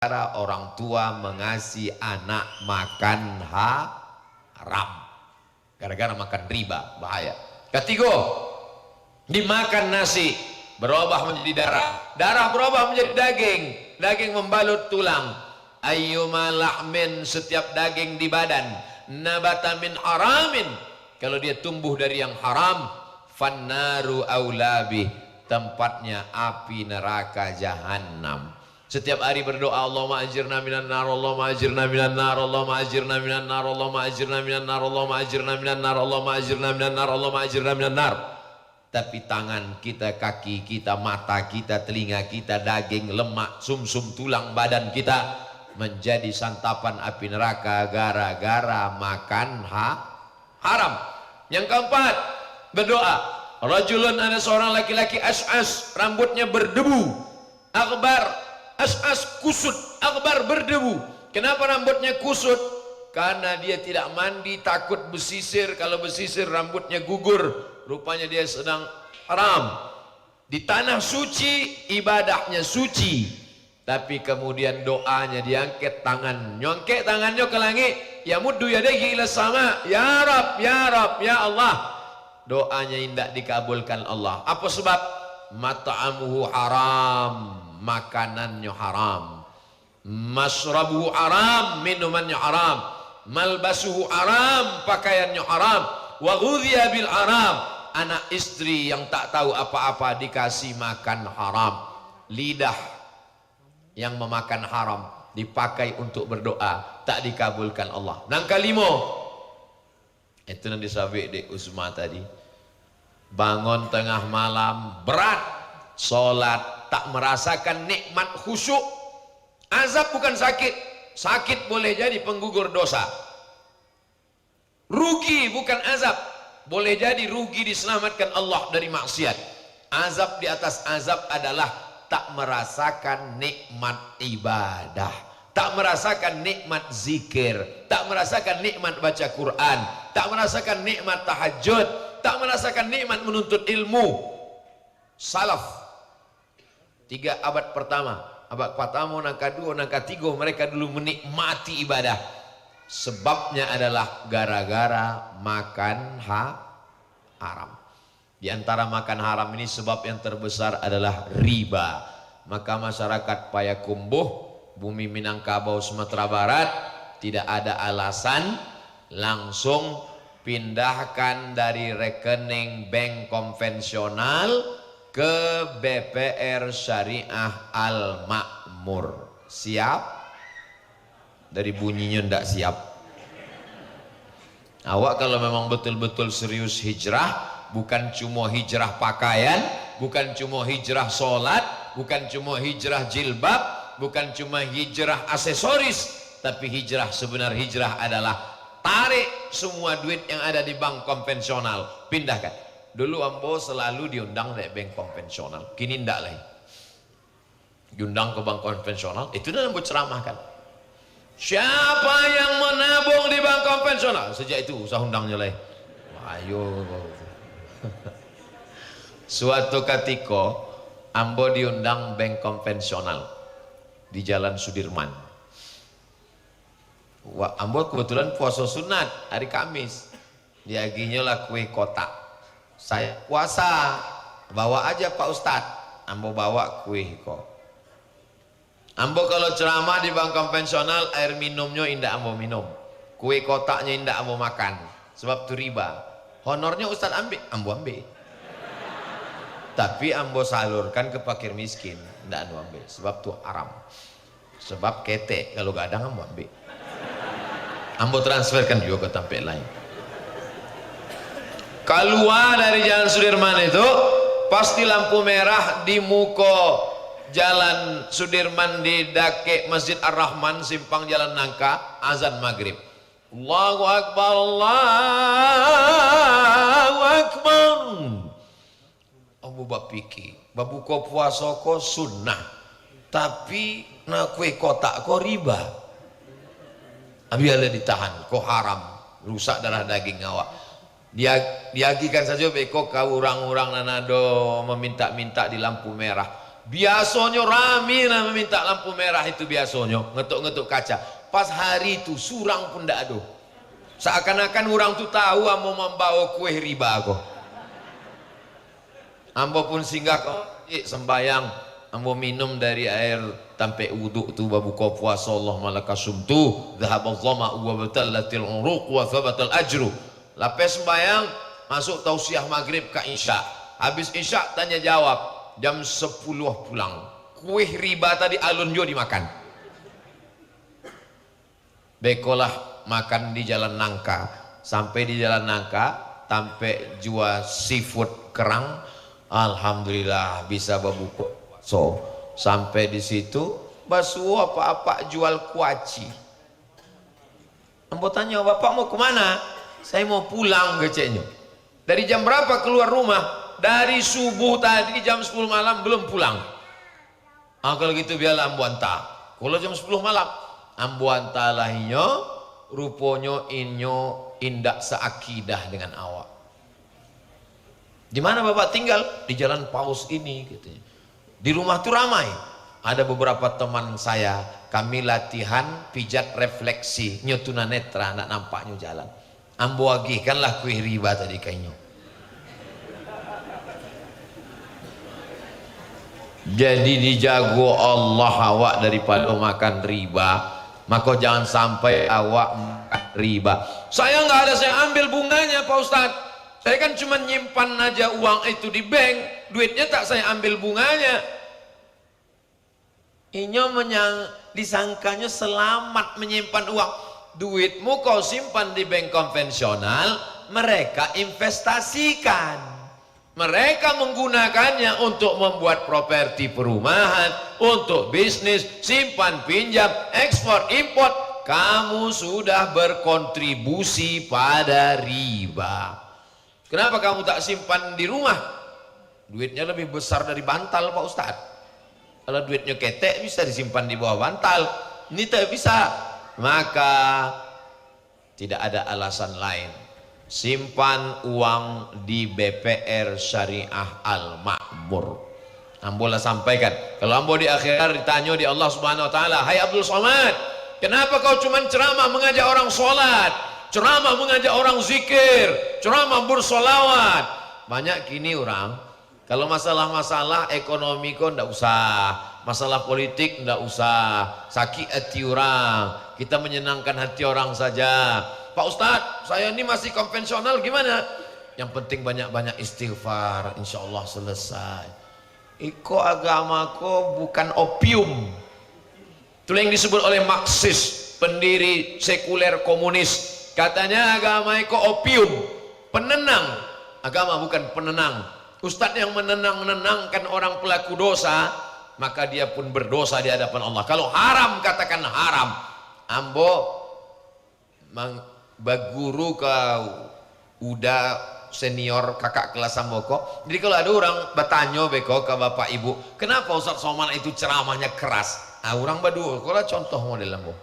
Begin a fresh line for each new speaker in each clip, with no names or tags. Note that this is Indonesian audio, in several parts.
Cara orang tua mengasihi anak makan haram gara-gara makan riba, bahaya. Ketiga, dimakan nasi berubah menjadi darah, darah berubah menjadi daging, daging membalut tulang. Ayyuma lahmin, setiap daging di badan, nabata min haramin, kalau dia tumbuh dari yang haram, fannaru aulabi, tempatnya api neraka jahanam. Setiap hari berdoa, Allahumma ajirna minan nar, Allahumma ajirna minan nar, Allahumma ajirna minan nar, Allahumma ajirna minan nar, Allahumma ajirna minan nar, Allahumma ajirna minan nar, Allahumma ajirna minan nar. Tapi tangan kita, kaki kita, mata kita, telinga kita, daging, lemak, sumsum, tulang badan kita menjadi santapan api neraka gara-gara makan haram. Yang keempat, berdoa. Rajulun, ada seorang laki-laki as'as, rambutnya berdebu, akbar, as'as kusut, akbar berdebu. Kenapa rambutnya kusut? Karena dia tidak mandi, takut besisir. Kalau besisir rambutnya gugur, rupanya dia sedang haram. Di tanah suci, ibadahnya suci, tapi kemudian doanya diangkat, nyongkek tangannya ke langit, ya muddu yadayhi ila sama, ya Rab, ya Rab, ya Allah. Doanya tidak dikabulkan Allah. Apa sebab? Mat'amuhu haram, makanannya haram, masrabuhu haram, minumannya haram, malbasuhu haram, pakaiannya haram, wa ghudhiya bil haram, anak istri yang tak tahu apa-apa dikasih makan haram, lidah yang memakan haram dipakai untuk berdoa, tak dikabulkan Allah. Yang kelima, itu yang disabik di Usma tadi, bangun tengah malam berat, sholat tak merasakan nikmat khusyuk. Azab bukan sakit, sakit boleh jadi penggugur dosa. Rugi bukan azab, boleh jadi rugi diselamatkan Allah dari maksiat. Azab di atas azab adalah tak merasakan nikmat ibadah, tak merasakan nikmat zikir, tak merasakan nikmat baca Quran, tak merasakan nikmat tahajud, tak merasakan nikmat menuntut ilmu. Salaf 3 abad pertama, abad pertama, nangka 2, nangka 3, mereka dulu menikmati ibadah. Sebabnya adalah gara-gara makan haram. Di antara makan haram ini sebab yang terbesar adalah riba. Maka masyarakat Payakumbuh, bumi Minangkabau, Sumatera Barat, tidak ada alasan, langsung pindahkan dari rekening bank konvensional ke BPR Syariah Al Makmur. Siap? Dari bunyinya ndak siap. Awak kalau memang betul-betul serius hijrah, bukan cuma hijrah pakaian, bukan cuma hijrah sholat, bukan cuma hijrah jilbab, bukan cuma hijrah aksesoris, tapi hijrah, sebenar hijrah adalah tarik semua duit yang ada di bank konvensional, pindahkan. Dulu ambo selalu diundang dari bank konvensional, kini ndak lagi. Diundang ke bank konvensional, itu dan ambo ceramahkan. Siapa yang menabung di bank konvensional? Sejak itu usah undangnya lagi. Ayo. Suatu ketika ambo diundang bank konvensional di Jalan Sudirman. Wah, ambo kebetulan puasa sunat hari Kamis. Diaginya lah kue kotak. Saya puasa, bawa aja Pak Ustadz. Ambo bawa kue kok. Ambo kalau ceramah di bank konvensional, air minumnya indah ambo minum, kue kotaknya indah ambo makan, sebab itu riba. Honornya Ustadz ambil, ambo ambil. Tapi ambo salurkan ke fakir miskin, indah ambo ambil, sebab itu haram. Sebab ketek, kalau gak ada ambo ambil. Ambo transferkan juga ke tempat lain. Keluar dari Jalan Sudirman itu, pasti lampu merah di muka Jalan Sudirman di dake Masjid Ar-Rahman, simpang Jalan Nangka, azan maghrib. Allahu Akbar, Allahu Akbar. Abu bapiki, babuka puasa ko sunnah, tapi na kue kotak ko riba. Abi ada ditahan, ko haram, rusak darah daging awak. Diagikan saja beko kau orang-orang nanado meminta-minta di lampu merah. Biasanya rame lah meminta lampu merah itu biasanya, ngetuk-ngetuk kaca. Pas hari itu surang pun ndak ada. Seakan-akan orang tu tahu ambo membawa kue riba aku. Ambo pun singgah sembayang, ambo minum dari air tampe wuduk tu babuka puasa Allah malakasum tu dhahabal dhama wa batallatil uruq wa thabatal ajru. Lepas sembayang masuk tausiah maghrib ke isya. Habis isya tanya jawab jam 10 pulang. Kue riba tadi alun jo dimakan. Bekolah makan di Jalan Nangka. Sampai di Jalan Nangka sampai jual seafood kerang. Alhamdulillah bisa berbuka. So sampai di situ basuh apa-apa jual kuaci. Ambo tanya, bapak mau kemana? Saya mau pulang keceknya. Dari jam berapa keluar rumah? Dari subuh tadi jam 10 malam belum pulang. Kalau gitu biarlah ambo hantar. Kalau jam 10 malam ambo hantar lah inyo, rupanya inyo indak seakidah dengan awak. Di mana bapak tinggal? Di Jalan Paus ini katanya. Di rumah tuh ramai. Ada beberapa teman saya, kami latihan pijat refleksi, nyo tunanetra, nak nampaknya jalan. Ambo agi kanlah kue riba tadi kayaknya. Jadi dijago Allah awak daripada makan riba. Maka jangan sampai awak makan riba. Saya nggak ada, saya ambil bunganya Pak Ustadz. Saya kan cuma nyimpan aja uang itu di bank, duitnya tak saya ambil bunganya. Inyo disangkanya selamat menyimpan uang. Duitmu kau simpan di bank konvensional, mereka investasikan. Mereka menggunakannya untuk membuat properti perumahan, untuk bisnis, simpan pinjam, ekspor, import. Kamu sudah berkontribusi pada riba. Kenapa kamu tak simpan di rumah? Duitnya lebih besar dari bantal Pak Ustadz. Kalau duitnya ketek bisa disimpan di bawah bantal. Ini tak bisa. Maka tidak ada alasan lain. Simpan uang di BPR Syariah Al-Ma'mur. Ambo lah sampaikan. Kalau ambo di akhirat ditanya di Allah Subhanahu Wa Taala, hai Abdul Somad, kenapa kau cuma ceramah mengajak orang sholat, ceramah mengajak orang zikir, ceramah bersolawat? Banyak kini orang kalau masalah-masalah ekonomi kok ndak usah, masalah politik ndak usah, sakit hati orang, kita menyenangkan hati orang saja. Pak Ustadz, saya ini masih konvensional gimana? Yang penting banyak-banyak istighfar, insya Allah selesai. Iko agamaku bukan opium. Itu yang disebut oleh Marxis, pendiri sekuler komunis. Katanya agama iko opium, penenang. Agama bukan penenang. Ustadz yang menenangkan orang pelaku dosa, maka dia pun berdosa di hadapan Allah. Kalau haram, katakan haram. Ambo baguru ke udah senior kakak kelas ambo kok. Jadi kalau ada orang bertanya beko ke bapak ibu, kenapa Ustadz Somad itu ceramahnya keras? Ah, orang berdua, kalau contoh model ambo.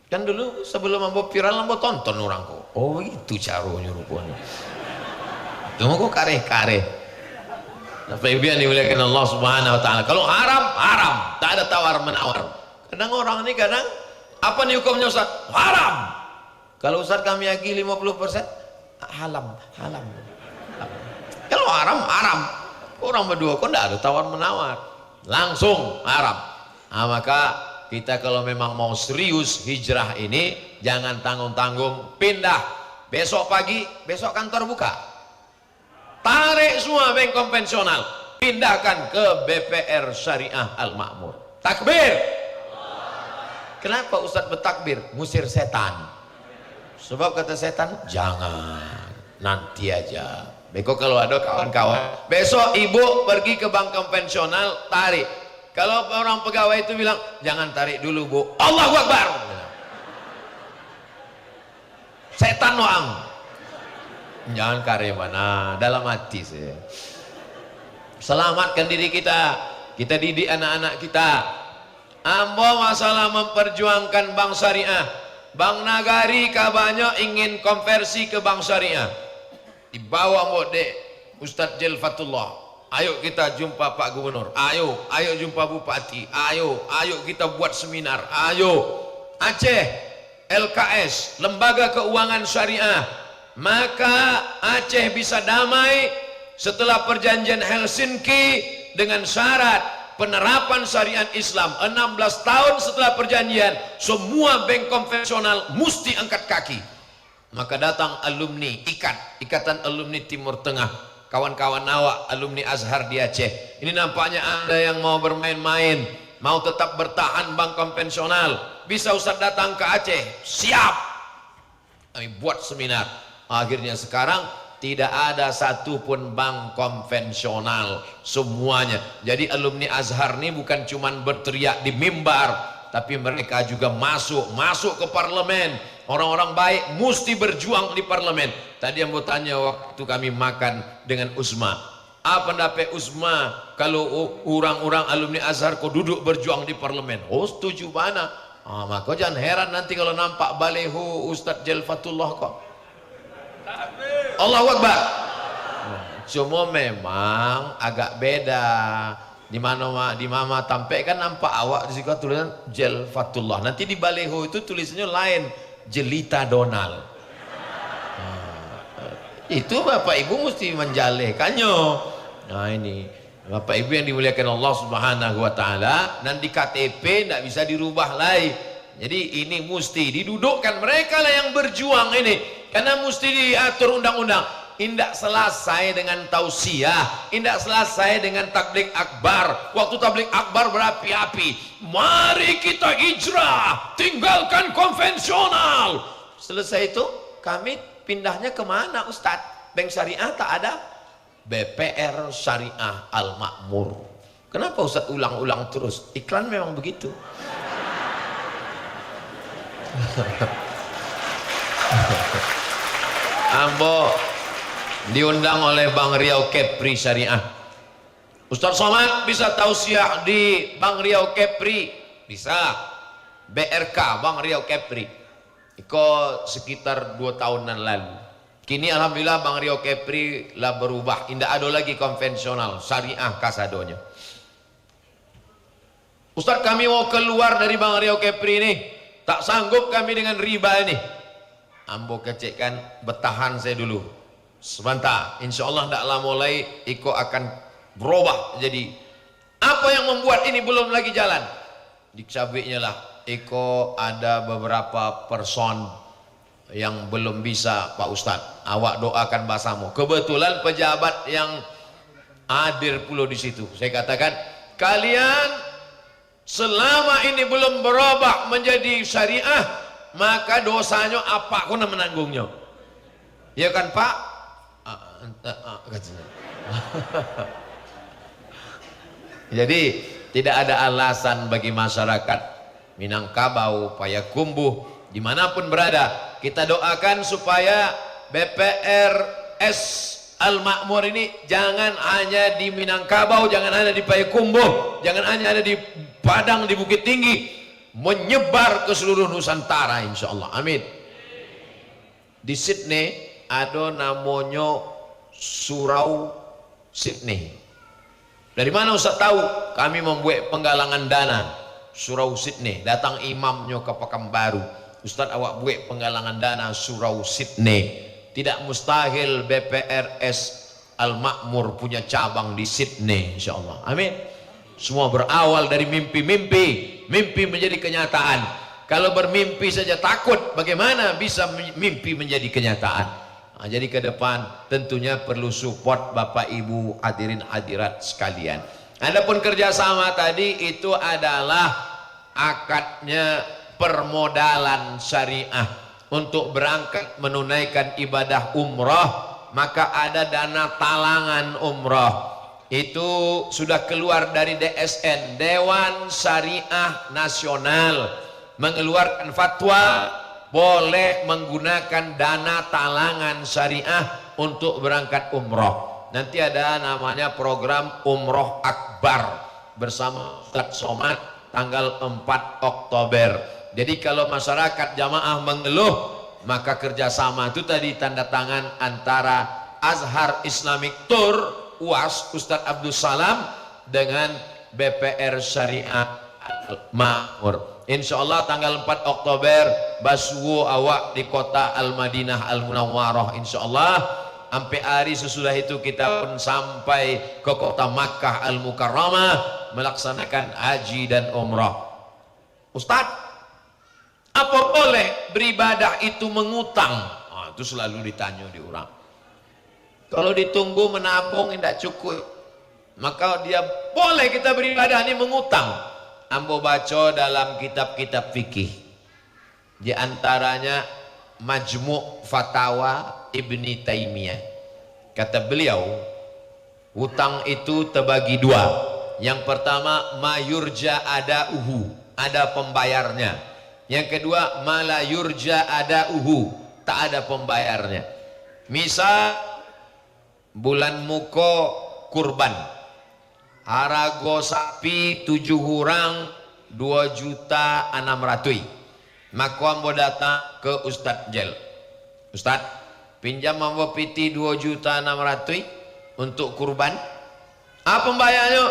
Kan dulu sebelum ambo viral ambo tonton orang kok. Oh itu caranya rupanya. Cuma kok kare-kare. Nah, yang dimuliakan Allah Subhanahu Wa Taala. Kalau haram, haram, tak ada tawar menawar. Kadang orang ini kadang apa nih hukumnya Ustaz? Haram. Kalau Ustaz kami lagi 50%, halam, halam. Kalau haram, haram. Orang berdua kok tidak ada tawar menawar, langsung haram. Nah, maka kita kalau memang mau serius hijrah ini, jangan tanggung-tanggung, pindah. Besok pagi, besok kantor buka. Tarik semua bank konvensional, pindahkan ke BPR Syariah Al-Ma'mur. Takbir. Kenapa Ustadz bertakbir? Musir setan. Sebab kata setan, jangan, nanti aja. Beko kalau ada kawan-kawan, besok ibu pergi ke bank konvensional, tarik. Kalau orang pegawai itu bilang, jangan tarik dulu bu, Allahu Akbar. Setan wang. Jangan karya mana, dalam hati saya. Selamatkan diri kita, kita didik anak-anak kita. Ambo masalah memperjuangkan bank syariah. Bank Nagari kabarnya ingin konversi ke bank syariah. Dibawa Mbok Dek Ustadz Jelfatullah. ayo kita jumpa Pak Gubernur, ayo jumpa Bupati, ayo kita buat seminar, ayo. Aceh, LKS, Lembaga Keuangan Syariah, maka Aceh bisa damai setelah perjanjian Helsinki dengan syarat penerapan syariat Islam. 16 tahun setelah perjanjian, semua bank konvensional mesti angkat kaki. Maka datang alumni Ikatan Alumni Timur Tengah, kawan-kawan awak alumni Azhar di Aceh. Ini nampaknya ada yang mau bermain-main, mau tetap bertahan bank konvensional. Bisa Ustaz datang ke Aceh? Siap. Kami buat seminar. Akhirnya sekarang tidak ada satupun bank konvensional, semuanya. Jadi alumni Azhar ini bukan cuma berteriak di mimbar, tapi mereka juga masuk ke parlemen. Orang-orang baik mesti berjuang di parlemen. Tadi yang mau tanya waktu kami makan dengan Usma, apa pendapat Usma kalau orang-orang alumni Azhar kok duduk berjuang di parlemen? Oh, setuju mana? Maka jangan heran nanti kalau nampak baleho Ustadz Jelfatullah kok. Allahu Akbar. Cuma memang agak beda. Di mana tampek kan nampak awak di situ tulisan Jelfatullah. Nanti di baleho itu tulisannya lain, Jelita Donald. Itu Bapak Ibu mesti menjalekannya. Nah ini Bapak Ibu yang dimuliakan Allah Subhanahu wa taala, dan di KTP tidak bisa dirubah lagi. Jadi ini mesti didudukkan, mereka lah yang berjuang ini. Karena mesti diatur undang-undang. Indak selesai dengan tausiah, indak selesai dengan tabligh akbar. Waktu tabligh akbar berapi-api. Mari kita hijrah, tinggalkan konvensional. Selesai itu kami pindahnya kemana Ustadz? Bank syariah tak ada. BPR Syariah Al-Makmur. Kenapa Ustaz ulang-ulang terus? Iklan memang begitu. Ambo diundang oleh Bang Riau Kepri Syariah. Ustaz Somad bisa tausiah di Bang Riau Kepri? Bisa. BRK Bang Riau Kepri. Iko sekitar 2 tahunan lalu. Kini alhamdulillah Bang Riau Kepri lah berubah, indah ada lagi konvensional, syariah kasadonya. Ustaz kami mau keluar dari Bang Riau Kepri ini, tak sanggup kami dengan riba ini. Ambo kecekkan, bertahan saya dulu sebentar, insya Allah tidak lama mulai Iko akan berubah. Jadi apa yang membuat ini belum lagi jalan? Dicabiknya lah Iko ada beberapa person yang belum bisa Pak Ustadz, awak doakan basamu. Kebetulan pejabat yang hadir pula di situ. Saya katakan, kalian selama ini belum berubah menjadi syariah, maka dosanya apa kuna menanggungnya? Ya kan Pak? Jadi tidak ada alasan bagi masyarakat Minangkabau, Payakumbuh, dimanapun berada, kita doakan supaya BPRS Al-Makmur ini jangan hanya di Minangkabau, jangan hanya di Payakumbuh, jangan hanya ada di Padang, di Bukit Tinggi, menyebar ke seluruh Nusantara insyaallah. Amin. Di Sydney ada namanya Surau Sydney. Dari mana Ustaz tahu? Kami membuat penggalangan dana Surau Sydney, datang imamnya ke Pekanbaru. Ustaz awak buat penggalangan dana Surau Sydney. Tidak mustahil BPRS Al-Makmur punya cabang di Sydney insyaallah. Amin. Semua berawal dari mimpi-mimpi, mimpi menjadi kenyataan. Kalau bermimpi saja takut, bagaimana bisa mimpi menjadi kenyataan? Nah, jadi ke depan tentunya perlu support Bapak Ibu hadirin hadirat sekalian. Adapun kerjasama tadi itu adalah akadnya permodalan syariah untuk berangkat menunaikan ibadah umrah, maka ada dana talangan umrah. Itu sudah keluar dari DSN, Dewan Syariah Nasional, mengeluarkan fatwa boleh menggunakan dana talangan syariah untuk berangkat umrah. Nanti ada namanya program Umroh Akbar bersama Ustaz Somad tanggal 4 Oktober. Jadi kalau masyarakat jamaah mengeluh, maka kerjasama itu tadi tanda tangan antara Azhar Islamic Tour UAS Ustadz Abdul Salam dengan BPR Syariah Makmur. Insya Allah tanggal 4 Oktober basuwo awak di kota Al-Madinah Al-Munawwarah. Insya Allah sampai hari sesudah itu kita pun sampai ke kota Makkah Al-Mukarramah melaksanakan haji dan umrah. Ustadz, apa boleh beribadah itu mengutang? Itu selalu ditanya di orang. Kalau ditunggu menabung tidak cukup, maka dia boleh kita beribadah ini mengutang. Ambo baca dalam kitab-kitab fikih, di antaranya Majmu' Fatawa Ibni Taimiyah. Kata beliau, hutang itu terbagi dua. Yang pertama, mayurja ada pembayarnya. Yang kedua, mala yurja tak ada pembayarnya. Misal bulan muko kurban, harago sapi 7 orang 2.600.000. Maka ambo datang ke Ustadz Jel. Ustadz, pinjam ambo piti 2.600.000 untuk kurban. Apa pembayarnya?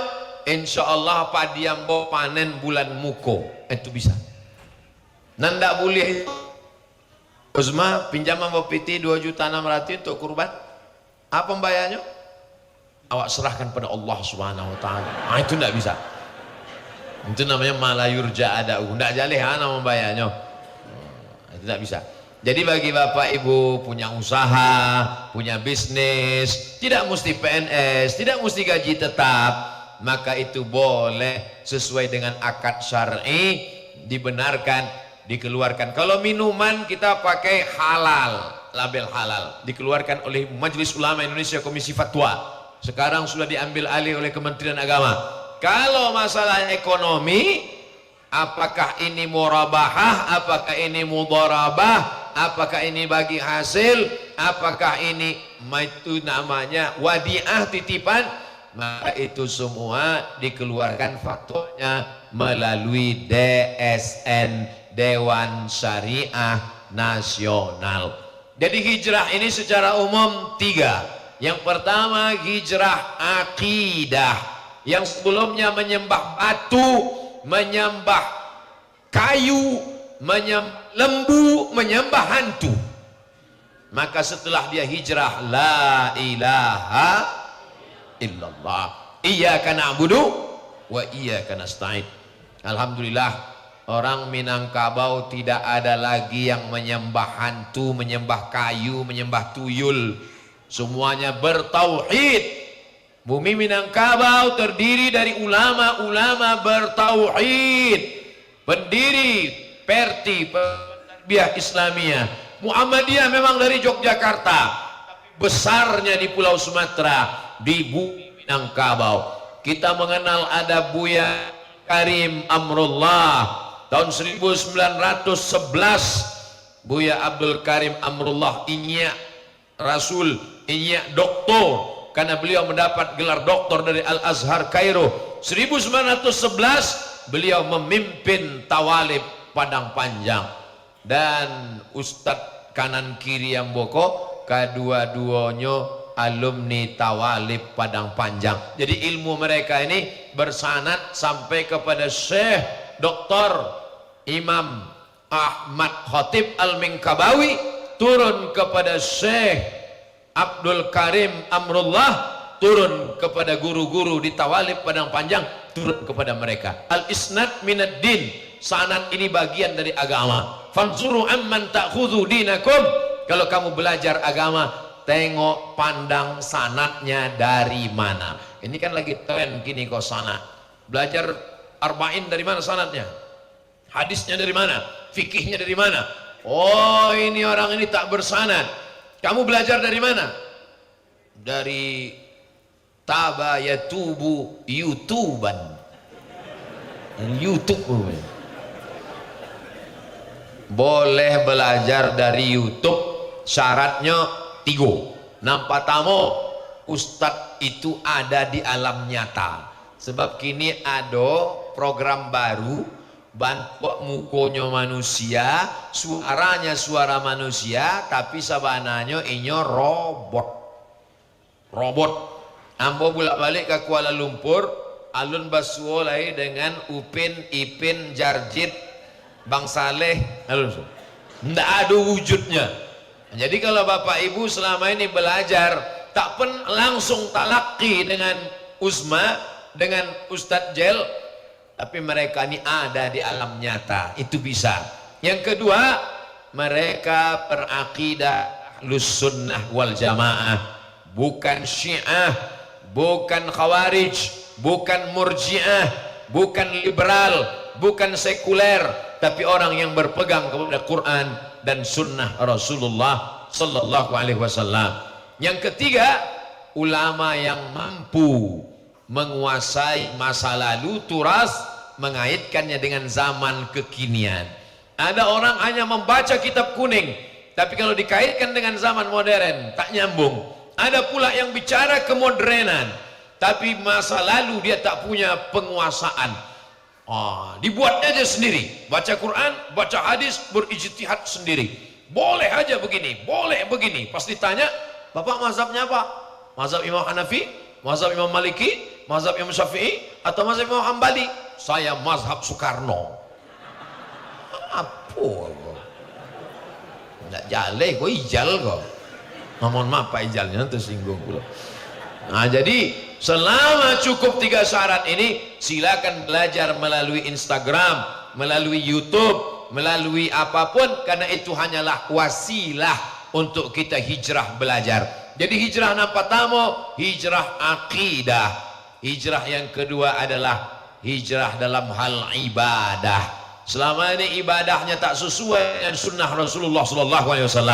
Insya Allah padi ambo panen bulan muko. Itu bisa. Nanda boleh Uzma pinjam ambo piti 2.600.000 untuk kurban. Apa pembayarnya? Awak serahkan pada Allah Subhanahu wa taala. Itu tidak bisa. Itu namanya malayurja ada. Tidak jalih nama membayarnya. Itu tidak bisa. Jadi bagi bapak ibu punya usaha, punya bisnis, tidak mesti PNS, tidak mesti gaji tetap, maka itu boleh sesuai dengan akad syar'i, dibenarkan, dikeluarkan. Kalau minuman kita pakai halal, label halal, dikeluarkan oleh Majelis Ulama Indonesia Komisi Fatwa. Sekarang sudah diambil alih oleh Kementerian Agama. Kalau masalah ekonomi, apakah ini murabahah, apakah ini mudharabah, apakah ini bagi hasil, apakah ini itu namanya wadiah titipan, maka itu semua dikeluarkan fatwanya melalui DSN, Dewan Syariah Nasional. Jadi hijrah ini secara umum 3. Yang pertama hijrah akidah, yang sebelumnya menyembah batu, menyembah kayu, menyembah lembu, menyembah hantu. Maka setelah dia hijrah la ilaha illallah, iyyaka na'budu wa iyyaka nasta'in. Alhamdulillah, orang Minangkabau tidak ada lagi yang menyembah hantu, menyembah kayu, menyembah tuyul. Semuanya bertauhid. Bumi Minangkabau terdiri dari ulama-ulama bertauhid, pendiri Perti Tarbiyah Islamiyah. Muhammadiyah memang dari Yogyakarta, tapi besarnya di Pulau Sumatera, di bumi Minangkabau. Kita mengenal ada Buya Karim Amrullah tahun 1911. Buya Abdul Karim Amrullah inya Rasul, inya doktor, karena beliau mendapat gelar doktor dari Al-Azhar Kairo. 1911 beliau memimpin tawalib Padang Panjang, dan Ustadz kanan kiri yang boko kedua-duanya alumni tawalib Padang Panjang. Jadi ilmu mereka ini bersanad sampai kepada Syekh Dr. Imam Ahmad Khatib Al-Minkabawi, turun kepada Syekh Abdul Karim Amrullah, turun kepada guru-guru di tawalib Padang Panjang, turun kepada mereka. Al-isnad minad din, sanad ini bagian dari agama. Fanzuru amman ta'khudhu dinakum, kalau kamu belajar agama, tengok pandang sanadnya dari mana. Ini kan lagi tren gini kok sanad. Belajar arba'in dari mana sanadnya? Hadisnya dari mana? Fikihnya dari mana? Oh, ini orang ini tak bersanad. Kamu belajar dari mana? Dari Tabayatubu YouTuban. YouTube. Boleh belajar dari YouTube, syaratnya 3. Nampak tamu Ustadz itu ada di alam nyata. Sebab kini ada program baru, bantu mukonya manusia, suaranya suara manusia, tapi sabananya inyo robot. Ambo bolak-balik ke Kuala Lumpur, alun basuo lai dengan Upin, Ipin, Jarjit, Bang Saleh, alun. Nggak ada wujudnya. Jadi kalau Bapak Ibu selama ini belajar tak langsung talaki dengan Uzma, dengan Ustadz Jel, tapi mereka ini ada di alam nyata, itu bisa. Yang kedua, mereka berakidah Ahlus Sunnah wal Jamaah, bukan Syiah, bukan Khawarij, bukan Murji'ah, bukan liberal, bukan sekuler, tapi orang yang berpegang kepada Quran dan Sunnah Rasulullah Sallallahu Alaihi Wasallam. Yang ketiga, ulama yang mampu menguasai masa lalu, turas, mengaitkannya dengan zaman kekinian. Ada orang hanya membaca kitab kuning, tapi kalau dikaitkan dengan zaman modern tak nyambung. Ada pula yang bicara kemodernan, tapi masa lalu dia tak punya penguasaan. Dibuatnya aja sendiri, baca Quran, baca hadis, berijtihad sendiri. Boleh aja begini, boleh begini. Pas ditanya, Bapak mazhabnya apa? Mazhab Imam Hanafi, mazhab Imam Maliki, mazhab Imam Syafi'i, atau mazhab Imam Hambali? Saya mazhab Soekarno. Apa kok? Nggak jale kok, ijal kok. Mohon maaf Pak ijalnya tersinggung pula. Nah, jadi selama cukup 3 syarat ini, silakan belajar melalui Instagram, melalui YouTube, melalui apapun, karena itu hanyalah wasilah untuk kita hijrah belajar. Jadi hijrah yang pertama, hijrah akidah. Hijrah yang kedua adalah hijrah dalam hal ibadah. Selama ini ibadahnya tak sesuai dengan sunnah Rasulullah SAW,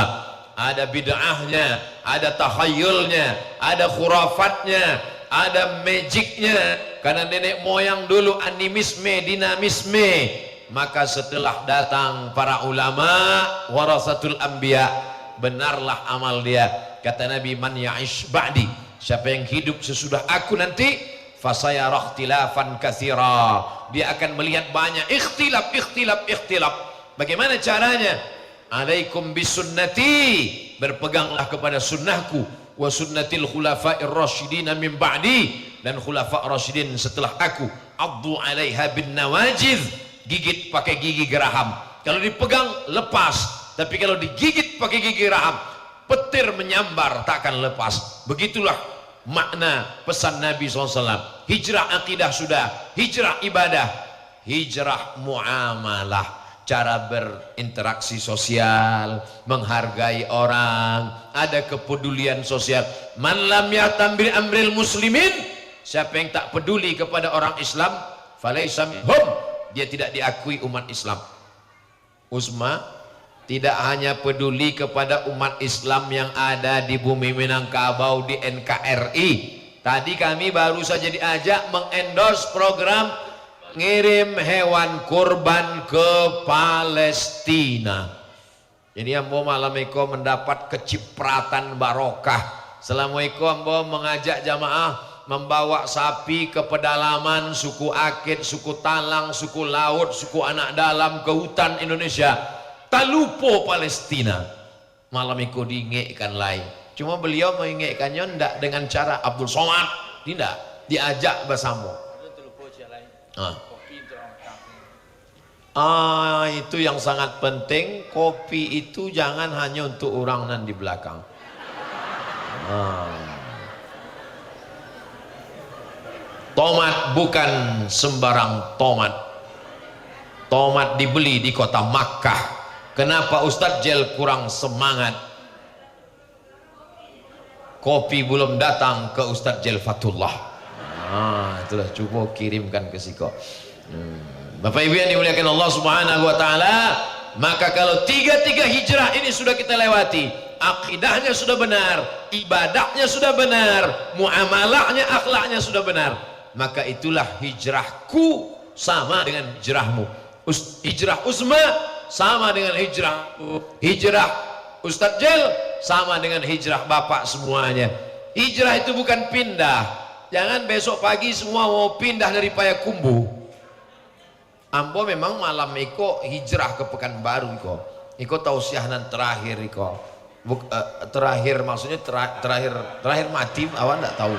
ada bid'ahnya, ada takhayulnya, ada khurafatnya, ada magicnya, karena nenek moyang dulu animisme, dinamisme. Maka setelah datang para ulama warasatul anbiya, benarlah amal dia. Kata Nabi, man ya'ish ba'di, siapa yang hidup sesudah aku nanti, fasayara ikhtilafan katsira, dia akan melihat banyak ikhtilaf. Bagaimana caranya? Alaikum bisunnati, berpeganglah kepada sunnahku, wa sunnatil khulafa'ir rasyidin min ba'di, dan khulafa' rasyidin setelah aku. Addu 'alaiha bin nawajiz, gigit pakai gigi geraham. Kalau dipegang lepas, tapi kalau digigit pakai gigi geraham, petir menyambar takkan lepas. Begitulah makna pesan Nabi SAW. Hijrah akidah sudah, hijrah ibadah, hijrah muamalah, cara berinteraksi sosial, menghargai orang, ada kepedulian sosial. Man lam yatam bil amril muslimin, siapa yang tak peduli kepada orang Islam, falaysa minhum, dia tidak diakui umat Islam. Uzma tidak hanya peduli kepada umat Islam yang ada di bumi Minangkabau, di NKRI. Tadi kami baru saja diajak mengendorse program ngirim hewan kurban ke Palestina. Jadi ambo malam iko mendapat kecipratan barokah. Selama iko ambo mengajak jamaah membawa sapi ke pedalaman suku Akit, suku Talang, suku Laut, suku Anak Dalam, ke hutan Indonesia. Tak lupa Palestina. Malam itu diingatkan lain. Cuma beliau mengingatkannya tidak dengan cara Abdul Somad, tidak, diajak bersama. Itu yang sangat penting. Kopi itu jangan hanya untuk orang nan di belakang. Tomat bukan sembarang tomat. Tomat dibeli di kota Makkah. Kenapa Ustadz Jel kurang semangat? Kopi belum datang ke Ustadz Jel Fatullah. Itulah, coba kirimkan ke Siko. Bapak Ibu yang dimuliakan Allah Subhanahu wa taala, maka kalau tiga hijrah ini sudah kita lewati, akidahnya sudah benar, ibadahnya sudah benar, muamalahnya, akhlaknya sudah benar, maka itulah hijrahku sama dengan hijrahmu. Hijrah Uzma sama dengan hijrah Ustadz Jel sama dengan hijrah Bapak semuanya. Hijrah itu bukan pindah. Jangan besok pagi semua mau pindah dari Payakumbuh. Ambo memang malam iko hijrah ke Pekanbaru iko tausiahan terakhir iko. Terakhir maksudnya terakhir mati, awan enggak tahu.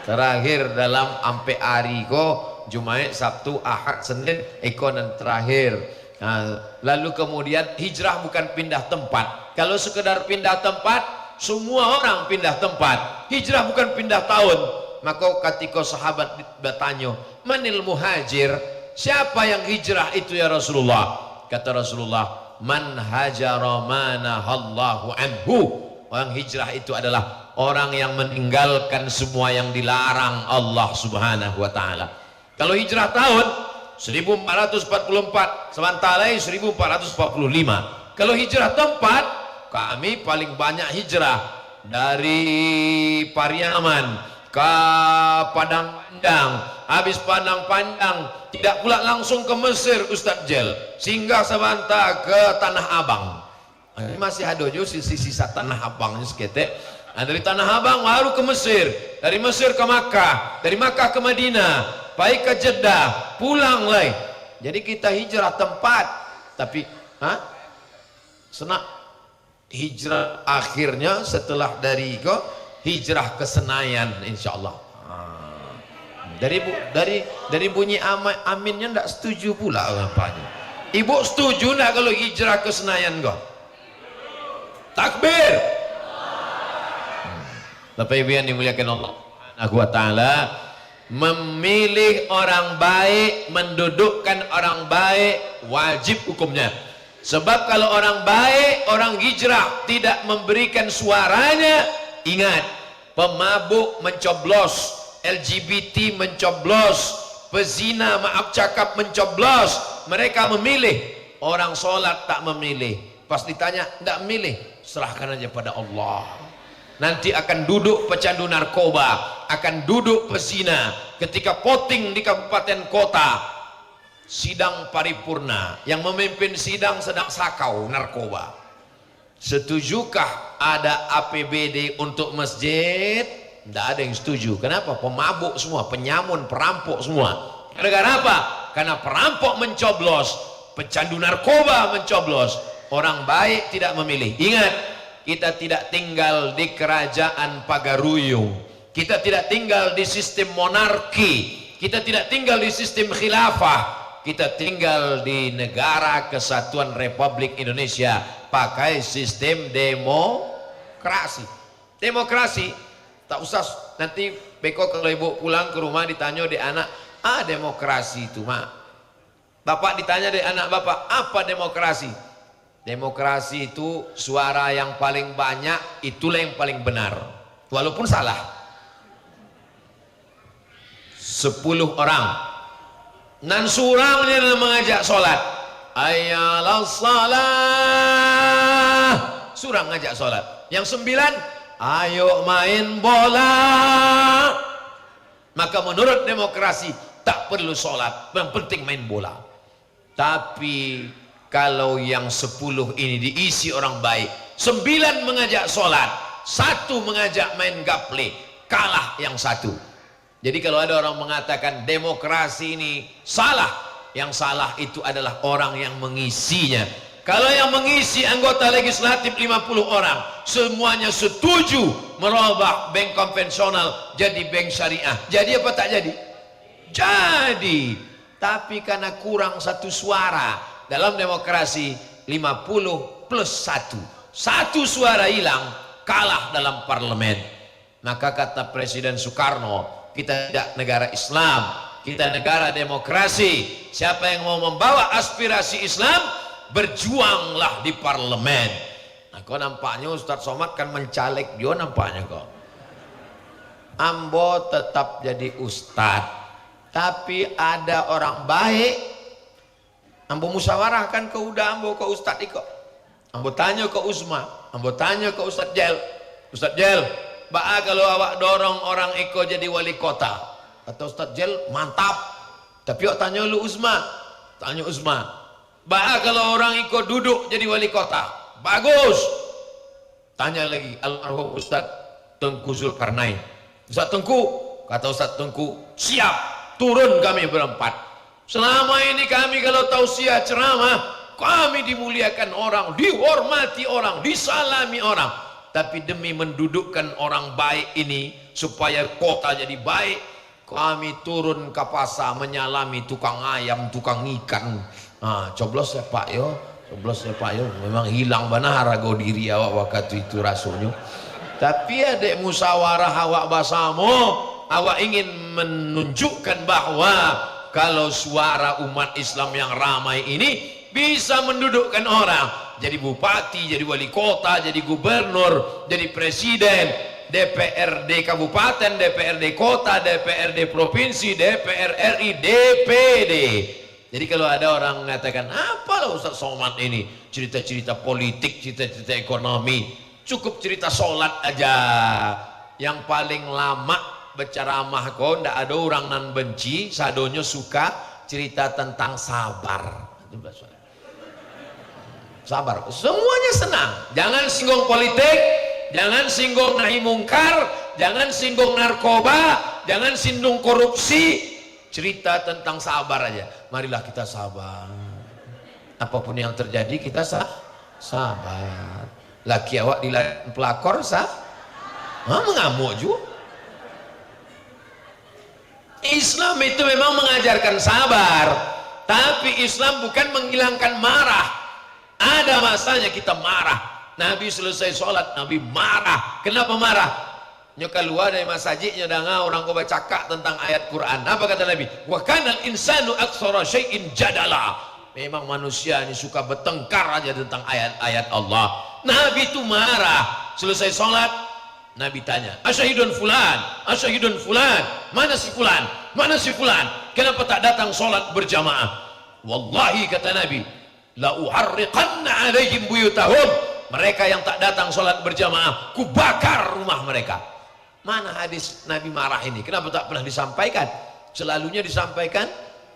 terakhir dalam ampe hari ko Jumat, Sabtu, Ahad, Senin ekonan terakhir. Nah, lalu kemudian hijrah bukan pindah tempat. Kalau sekedar pindah tempat, semua orang pindah tempat. Hijrah bukan pindah tahun. Maka ketika sahabat bertanya, manil muhajir, siapa yang hijrah itu ya Rasulullah? Kata Rasulullah, man hajara manahallahu anhu. Orang hijrah itu adalah orang yang meninggalkan semua yang dilarang Allah subhanahu wa ta'ala. Kalau hijrah tahun 1444, sementara 1445. Kalau hijrah tempat, kami paling banyak hijrah dari Pariaman ke Padang Panjang, habis Padang Panjang tidak pula langsung ke Mesir Ustaz Jel, singgah sebentar ke Tanah Abang. Ini masih ada juga sisa Tanah Abangnya seketek. Nah, dari Tanah Abang baru ke Mesir, dari Mesir ke Makkah, dari Makkah ke Madinah, baik ke Jeddah, pulang lagi. Jadi kita hijrah tempat, tapi senak hijrah akhirnya setelah dari ke hijrah ke Senayan insyaallah. Dari bunyi aminnya ndak setuju pula apanya. Ibu setuju ndak kalau hijrah ke Senayan kok? Takbir. Bapak Ibu yang dimuliakan Allah Subhanahu wa taala, memilih orang baik, mendudukkan orang baik wajib hukumnya. Sebab kalau orang baik, orang hijrah tidak memberikan suaranya, ingat, pemabuk mencoblos, LGBT mencoblos, pezina maaf cakap mencoblos, mereka memilih. Orang sholat tak memilih, pas ditanya tidak memilih, serahkan aja pada Allah. Nanti akan duduk pecandu narkoba, akan duduk pezina. Ketika voting di kabupaten kota, sidang paripurna, yang memimpin sidang sedang sakau narkoba. Setujukah ada APBD untuk masjid? Tidak ada yang setuju. Kenapa? Pemabuk semua, penyamun, perampok semua. Gara-gara apa? Karena perampok mencoblos, pecandu narkoba mencoblos, orang baik tidak memilih. Ingat, kita tidak tinggal di kerajaan Pagaruyung, kita tidak tinggal di sistem monarki, kita tidak tinggal di sistem khilafah, kita tinggal di negara kesatuan Republik Indonesia pakai sistem demokrasi. Demokrasi tak usah nanti beko kalau ibu pulang ke rumah ditanya di anak, demokrasi itu mak. Bapak ditanya di anak bapak, apa demokrasi? Demokrasi itu suara yang paling banyak, itulah yang paling benar, walaupun salah. 10 orang nan surangnya mengajak sholat, ayalah salah, surang ngajak sholat. Yang 9, ayo main bola. Maka menurut demokrasi tak perlu sholat, yang penting main bola. Tapi kalau yang 10 ini diisi orang baik, 9 mengajak sholat, 1 mengajak main gaple, kalah yang 1. Jadi kalau ada orang mengatakan demokrasi ini salah, yang salah itu adalah orang yang mengisinya. Kalau yang mengisi anggota legislatif 50 orang, semuanya setuju merubah bank konvensional jadi bank syariah, jadi apa tak jadi? Jadi, tapi karena kurang 1 suara dalam demokrasi, 50 plus 1, 1 suara hilang, kalah dalam parlemen. Maka kata Presiden Soekarno, kita tidak negara Islam, kita negara demokrasi. Siapa yang mau membawa aspirasi Islam, berjuanglah di parlemen. Nah, kok nampaknya Ustadz Somad kan mencaleg dia nampaknya kok. Ambo tetap jadi ustadz, tapi ada orang baik. Ambo musyawarahkan ke udah ambo ke ustadz iko. Ambo tanya ke Usma, ambo tanya ke Ustadz Jel. Ustadz Jel, kalau awak dorong orang iko jadi wali kota, kata Ustadz Jel, mantap. Tapi yuk tanya lu Usma, tanya Usma. Kalau orang iko duduk jadi wali kota, bagus. Tanya lagi almarhum Ustadz Tengku Zulkarnain. Ustadz Tengku, kata Ustadz Tengku, siap, turun kami berempat. Selama ini kami kalau tausiah ceramah, kami dimuliakan orang, dihormati orang, disalami orang. tapi demi mendudukkan orang baik ini supaya kota jadi baik, kami turun ke pasar menyalami tukang ayam, tukang ikan. Coblos ya Pak yo, coblos ya Pak yo. Memang hilang benar harga diri awak waktu itu rasanya. Tapi adek musyawarah awak basamu, awak ingin menunjukkan bahwa kalau suara umat Islam yang ramai ini bisa mendudukkan orang jadi bupati, jadi wali kota, jadi gubernur, jadi presiden, DPRD kabupaten, DPRD kota, DPRD provinsi, DPR RI, DPD. Jadi kalau ada orang mengatakan, apalah Ustaz Somad ini cerita-cerita politik, cerita-cerita ekonomi, cukup cerita sholat aja. Yang paling lama berceramah kok, ndak ada orang nan benci, sadonyo suka cerita tentang sabar. Sabar, semuanya senang. Jangan singgung politik, jangan singgung nahi mungkar, jangan singgung narkoba, jangan singgung korupsi. Cerita tentang sabar aja. Marilah kita sabar. Apapun yang terjadi kita sabar. Laki awak dilayan pelakor mengamuk juga. Islam itu memang mengajarkan sabar, tapi Islam bukan menghilangkan marah. Ada masanya kita marah. Nabi selesai sholat, Nabi marah. Kenapa marah? Nya keluar dari masjidnya danga orang kau bercakap tentang ayat Quran. Apa kata Nabi? Wa kanal insanu aktsara syai'in jadala. Memang manusia ini suka bertengkar aja tentang ayat-ayat Allah. Nabi itu marah. Selesai sholat, Nabi tanya, asyhidun fulan, asyhidun fulan, mana si fulan, mana si fulan, kenapa tak datang sholat berjamaah? Wallahi kata Nabi, la uharriqanna alaihim buyutahum. Mereka yang tak datang sholat berjamaah, ku bakar rumah mereka. Mana hadis Nabi marah ini? Kenapa tak pernah disampaikan? Selalunya disampaikan,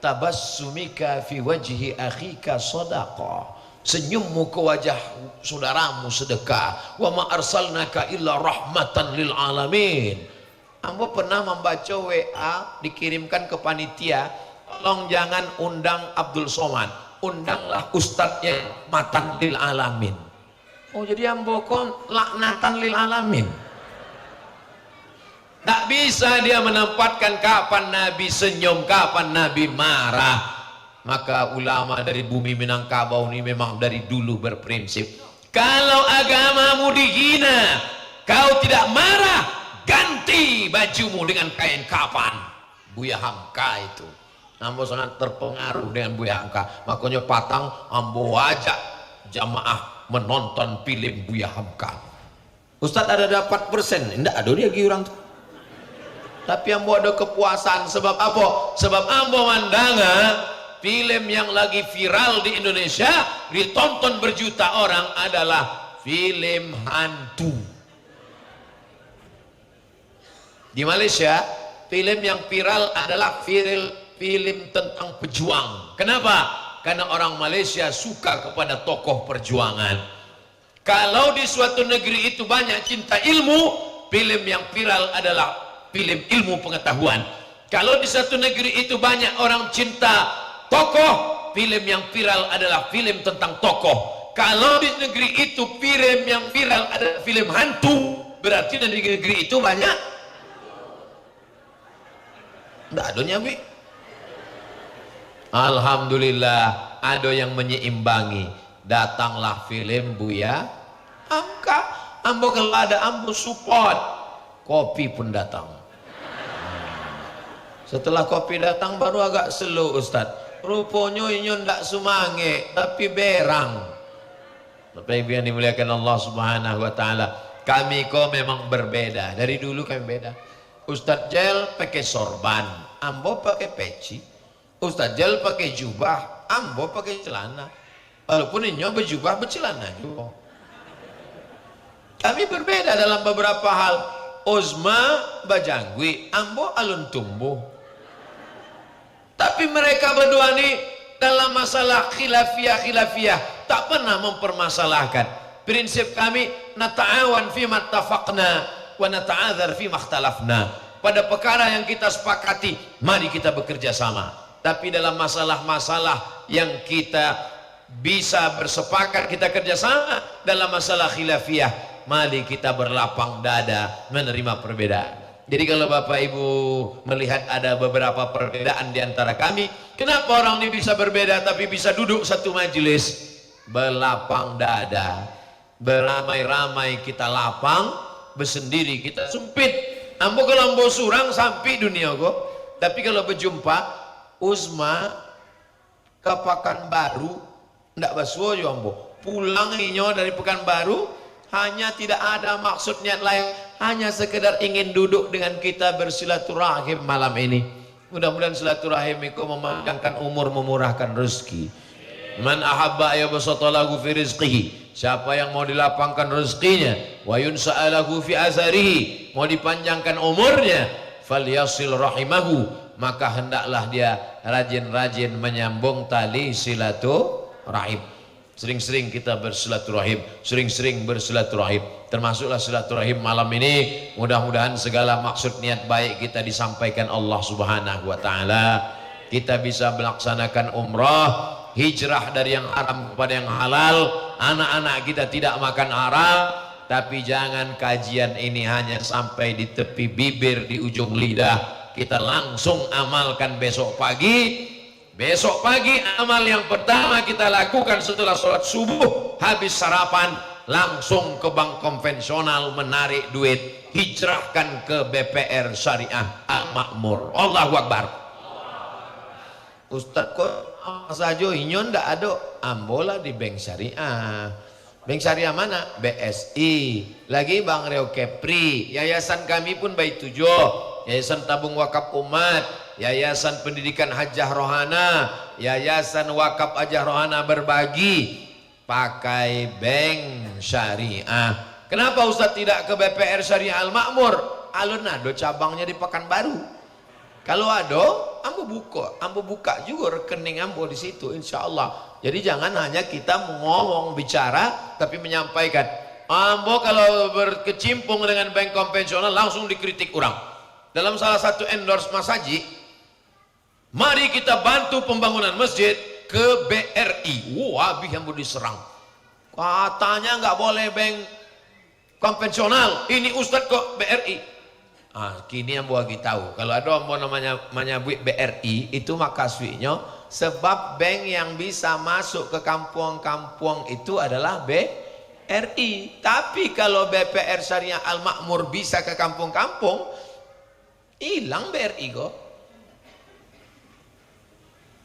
tabassumika fi wajhi akhika shadaqah. Senyummu ke wajah saudaramu sedekah. Wa ma arsalnaka illa rahmatan lil alamin. Ambo pernah membaca WA dikirimkan ke panitia, tolong jangan undang Abdul Somad, undanglah ustadznya rahmatan lil alamin. Oh jadi ambo kon laknatan lil alamin. Tak bisa dia menempatkan kapan Nabi senyum, kapan Nabi marah. Maka ulama dari bumi Minangkabau ini memang dari dulu berprinsip, kalau agamamu dihina, kau tidak marah, ganti bajumu dengan kain kapan. Buya Hamka itu, ambo sangat terpengaruh dengan Buya Hamka. Makanya patang ambo ajak jamaah menonton film Buya Hamka. Ustadz ada dapat persen? Tidak ada dia lagi orang tuh. Tapi ambo ada kepuasan. Sebab apa? Sebab ambo mandanga film yang lagi viral di Indonesia, ditonton berjuta orang adalah film hantu. Di Malaysia, film yang viral adalah film tentang pejuang. Kenapa? Karena orang Malaysia suka kepada tokoh perjuangan. Kalau di suatu negeri itu banyak cinta ilmu, film yang viral adalah film ilmu pengetahuan. Kalau di satu negeri itu banyak orang cinta tokoh, film yang viral adalah film tentang tokoh. Kalau di negeri itu film yang viral adalah film hantu, berarti di negeri itu banyak. Tidak ada nyabi. Alhamdulillah ada yang menyeimbangi. Datanglah film Buya Hamka. Ambo kalau ada ambo support. Kopi pun datang. Setelah kopi datang baru agak slow Ustadz. Rupanya ini tidak semangat tapi berang. Bapak Ibu yang dimuliakan Allah Subhanahu wa taala, kami kok memang berbeda. Dari dulu kami beda. Ustadz Jel pakai sorban, ambo pakai peci. Ustadz Jel pakai jubah, ambo pakai celana. Walaupun ini berjubah bercelana juga. Kami berbeda dalam beberapa hal. Uzma bajangwi, ambo alun tumbuh. Tapi mereka berdua ini dalam masalah khilafiyah tak pernah mempermasalahkan. Prinsip kami, nata'awan fima tafaqna wa nata'adzar fima ikhtalafna. Pada perkara yang kita sepakati, mari kita bekerja sama. Tapi dalam masalah-masalah yang kita bisa bersepakat, kita kerjasama. Dalam masalah khilafiyah, mari kita berlapang dada menerima perbedaan. Jadi kalau Bapak Ibu melihat ada beberapa perbedaan di antara kami, kenapa orang ini bisa berbeda tapi bisa duduk satu majelis? Berlapang dada, beramai-ramai kita lapang, bersendiri kita sempit. Ambo kalau ambo surang sampai dunia kok. Tapi kalau berjumpa Uzma ke Pekanbaru ndak basuo ambo. Pulang inyo dari Pekanbaru hanya tidak ada maksud niat lain, hanya sekedar ingin duduk dengan kita bersilaturahim malam ini. Mudah-mudahan silaturahim itu memanjangkan umur, memurahkan rezeki. Man ahabba yabsata lahu fi rizqihi, siapa yang mau dilapangkan rezekinya, wa yunsa'alahu fi azarihi, mau dipanjangkan umurnya, falyasil rahimahu, maka hendaklah dia rajin-rajin menyambung tali silaturahim. Sering-sering kita bersilaturahim, sering-sering bersilaturahim, termasuklah silaturahim malam ini. Mudah-mudahan segala maksud niat baik kita disampaikan Allah Subhanahu wa taala. Kita bisa melaksanakan umrah, hijrah dari yang haram kepada yang halal. Anak-anak kita tidak makan haram. Tapi jangan kajian ini hanya sampai di tepi bibir, di ujung lidah. Kita langsung amalkan besok pagi. Besok pagi amal yang pertama kita lakukan setelah sholat subuh, habis sarapan langsung ke bank konvensional menarik duit, hijrahkan ke BPR Syariah Al-Makmur. Allahu Akbar. Ustaz kok saja inyon ndak ada, ambola di bank syariah. Bank syariah mana? BSI. Lagi Bang Reo Kepri. Yayasan kami pun Bait Tujuh, Yayasan Tabung Wakaf Umat, Yayasan Pendidikan Hajah Rohana, Yayasan Wakaf Hajah Rohana Berbagi, pakai bank syariah. Kenapa Ustaz tidak ke BPR Syariah Al-Makmur? Alun ado cabangnya di Pekanbaru. Kalau ada, ambo buka juga rekening ambo di situ, insya Allah. Jadi jangan hanya kita ngomong bicara, tapi menyampaikan. Ambo kalau berkecimpung dengan bank konvensional langsung dikritik orang. Dalam salah satu endorse Mas Haji, mari kita bantu pembangunan masjid ke BRI. Wah, habis ambo diserang. Katanya nggak boleh bank konvensional. Ini Ustadz kok BRI. Kini yang buat kita tahu kalau ada ambo namanya menyebut BRI itu makasihnya sebab bank yang bisa masuk ke kampung-kampung itu adalah BRI. Tapi kalau BPR Syariah Al-Makmur bisa ke kampung-kampung, hilang BRI kok.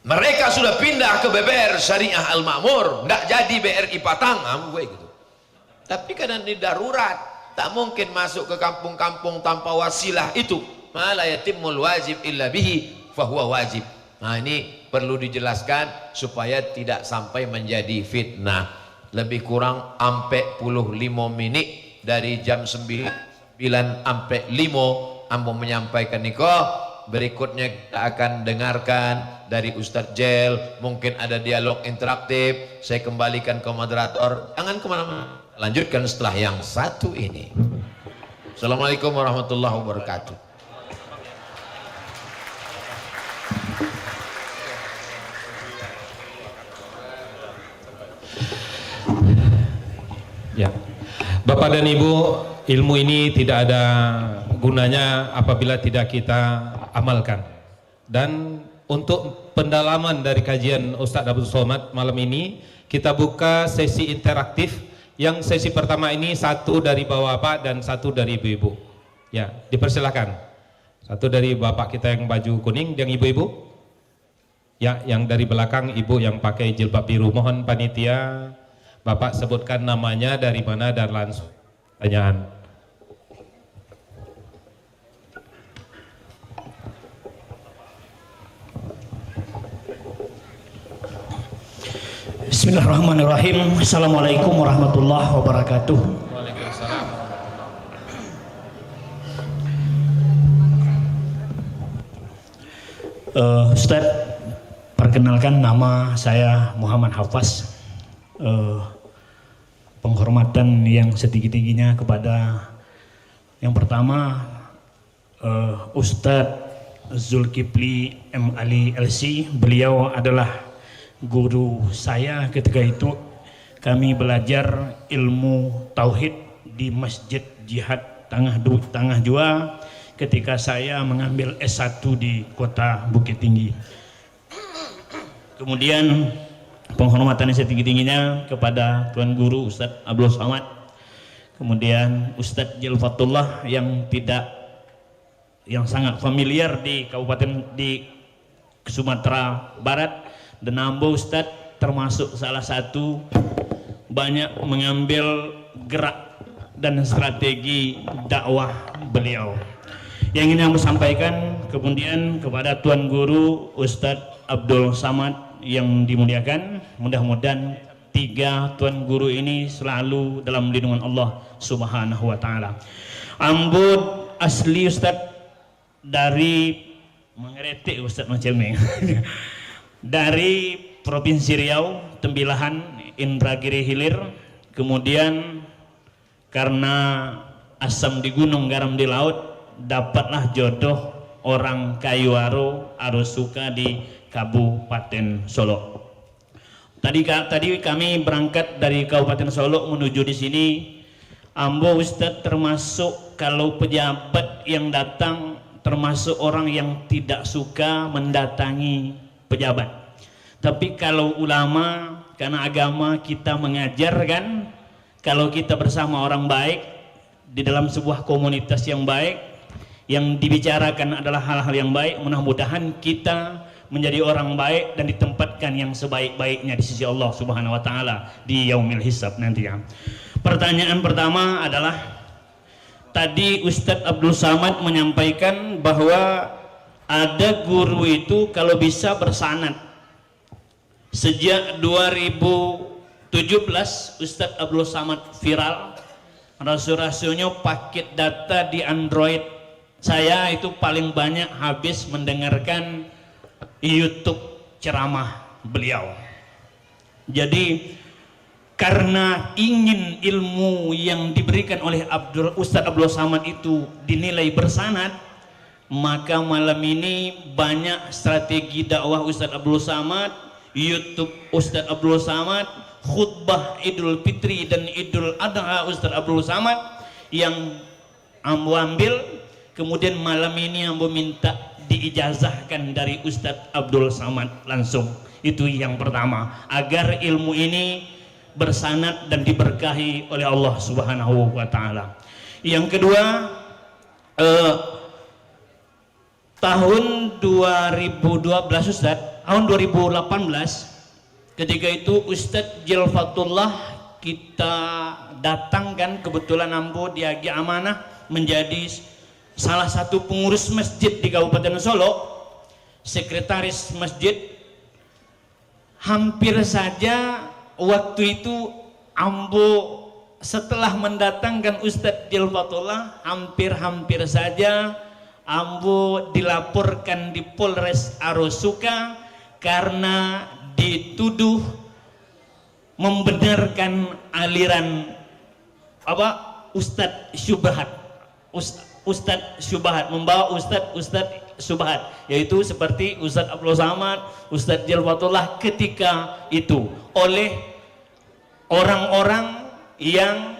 Mereka sudah pindah ke BPR Syariah Al-Makmur, nggak jadi BRI Patang, gitu. Tapi kadang ini darurat. Tak mungkin masuk ke kampung-kampung tanpa wasilah itu. Ma la yatimul wajib illa bihi fahuwa wajib. Nah ini perlu dijelaskan supaya tidak sampai menjadi fitnah. Lebih kurang sampai 45 menit dari jam 9 sampai 5 ambo menyampaikan niko. Berikutnya kita akan dengarkan dari Ustadz Jel. Mungkin ada dialog interaktif. Saya kembalikan ke moderator. Jangan kemana-mana. Lanjutkan setelah yang satu ini. Assalamualaikum warahmatullahi wabarakatuh.
Ya, Bapak dan Ibu, ilmu ini tidak ada gunanya apabila tidak kita amalkan. Dan untuk pendalaman dari kajian Ustadz Abdul Somad malam ini, kita buka sesi interaktif. Yang sesi pertama ini satu dari bapak-bapak dan satu dari ibu-ibu. Ya, dipersilakan. Satu dari bapak kita yang baju kuning, yang ibu-ibu. Ya, yang dari belakang ibu yang pakai jilbab biru. Mohon panitia, bapak sebutkan namanya, dari mana, dan langsung pertanyaan.
Bismillahirrahmanirrahim. Assalamualaikum warahmatullahi wabarakatuh.
Waalaikumsalam.
Ustaz, perkenalkan nama saya Muhammad Hafaz. Penghormatan yang setinggi-tingginya kepada yang pertama Ustadz Zulkifli M. Ali LC. Beliau adalah guru saya ketika itu kami belajar ilmu tauhid di Masjid Jihad Tangah Jua ketika saya mengambil S1 di kota Bukit Tinggi. Kemudian penghormatan yang setinggi-tingginya kepada Tuan Guru Ustadz Abdul Samad, kemudian Ustadz Jilfatullah yang sangat familiar di Kabupaten di Sumatera Barat, dan Ambo Ustadz termasuk salah satu banyak mengambil gerak dan strategi dakwah beliau. Yang ingin saya sampaikan kemudian kepada Tuan Guru Ustadz Abdul Samad yang dimuliakan, mudah-mudahan 3 Tuan Guru ini selalu dalam lindungan Allah Subhanahu wa taala. Ambo asli Ustadz dari mengeretik Ustadz macam ni dari Provinsi Riau, Tembilahan, Indragiri Hilir. Kemudian karena asam di gunung, garam di laut, dapatlah jodoh orang Kayuaro Arosuka di Kabupaten Solo. Tadi kami berangkat dari Kabupaten Solo menuju di sini. Ambo Ustadz termasuk kalau pejabat yang datang termasuk orang yang tidak suka mendatangi pejabat. Tapi kalau ulama, karena agama kita mengajarkan kalau kita bersama orang baik di dalam sebuah komunitas yang baik, yang dibicarakan adalah hal-hal yang baik, mudah-mudahan kita menjadi orang baik dan ditempatkan yang sebaik-baiknya di sisi Allah Subhanahu wa taala di yaumil hisab nanti ya. Pertanyaan pertama adalah tadi Ustadz Abdul Samad menyampaikan bahwa ada guru itu kalau bisa bersanad. Sejak 2017 Ustadz Abdul Samad viral, rasul-rasulnya paket data di Android saya itu paling banyak habis mendengarkan YouTube ceramah beliau. Jadi karena ingin ilmu yang diberikan oleh Ustadz Abdul Samad itu dinilai bersanad, maka malam ini banyak strategi dakwah Ustadz Abdul Samad, YouTube Ustadz Abdul Samad, khutbah Idul Fitri dan Idul Adha Ustadz Abdul Samad yang Ambo ambil. Kemudian malam ini Ambo minta diijazahkan dari Ustadz Abdul Samad langsung. Itu yang pertama, agar ilmu ini bersanad dan diberkahi oleh Allah Subhanahu wa taala. Yang kedua, tahun 2012 Ustadz, tahun 2018 ketika itu Ustadz Jilfatullah kita datangkan, kebetulan Ambo diagi amanah menjadi salah satu pengurus masjid di Kabupaten Solo, sekretaris masjid. Hampir saja waktu itu Ambo setelah mendatangkan Ustadz Jilfatullah, hampir saja Ambo dilaporkan di Polres Arosuka karena dituduh membenarkan aliran Ustadz Syubhat. Ustadz Syubhat, membawa Ustadz Syubhat, yaitu seperti Ustadz Abdul Samad, Ustadz Jilfatullah ketika itu oleh orang-orang yang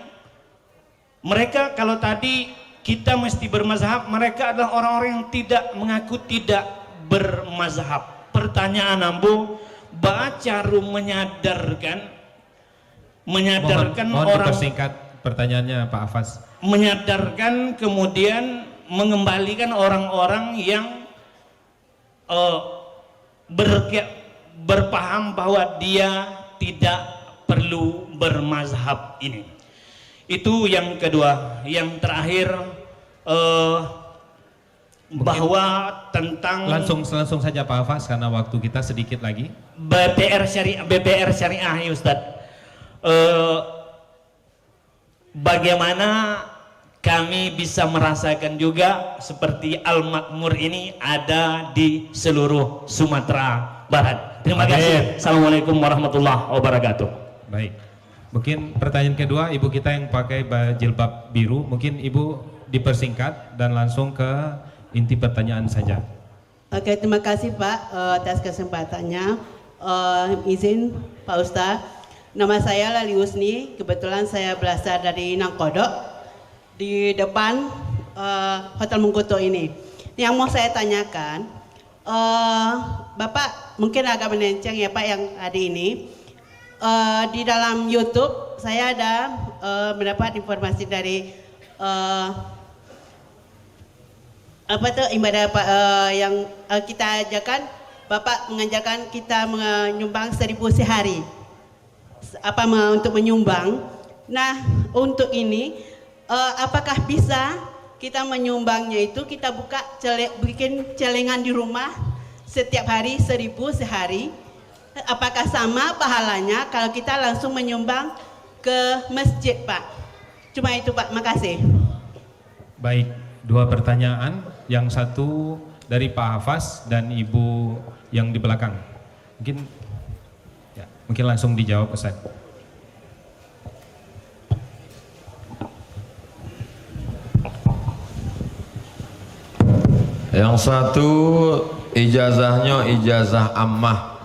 mereka, kalau tadi kita mesti bermazhab, mereka adalah orang-orang yang tidak mengaku tidak bermazhab. Pertanyaan Ambo, cara menyadarkan
mohon
orang,
dipersingkat pertanyaannya Pak Afas.
menyadarkan kemudian mengembalikan orang-orang yang berpaham bahwa dia tidak perlu bermazhab ini. Itu yang kedua. Yang terakhir bahwa tentang
langsung saja Pak Afas karena waktu kita sedikit lagi.
BPR syariah ya Ustadz. Bagaimana kami bisa merasakan juga seperti Al-Makmur ini ada di seluruh Sumatera Barat. Terima kasih. Assalamualaikum warahmatullahi wabarakatuh.
Baik. Mungkin pertanyaan kedua, ibu kita yang pakai jilbab biru, mungkin ibu dipersingkat dan langsung ke inti pertanyaan saja.
Oke, terima kasih Pak atas kesempatannya. Izin Pak Ustadz, Nama saya Lali Husni, kebetulan saya berasal dari Nangkodok, di depan Hotel Mungkuto ini. Yang mau saya tanyakan, Bapak mungkin agak melenceng ya Pak yang hari ini. Di dalam YouTube saya ada mendapat informasi dari ibadah yang kita ajarkan, Bapak mengajarkan kita menyumbang 1.000 sehari. Untuk menyumbang. Nah, untuk ini apakah bisa kita menyumbangnya itu kita bikin celengan di rumah setiap hari 1.000 sehari? Apakah sama pahalanya kalau kita langsung menyumbang ke masjid, Pak? Cuma itu, Pak. Makasih.
Baik, 2 pertanyaan. Yang satu dari Pak Hafaz dan Ibu yang di belakang. Mungkin langsung dijawab Ustaz.
Yang satu ijazahnya ijazah ammah.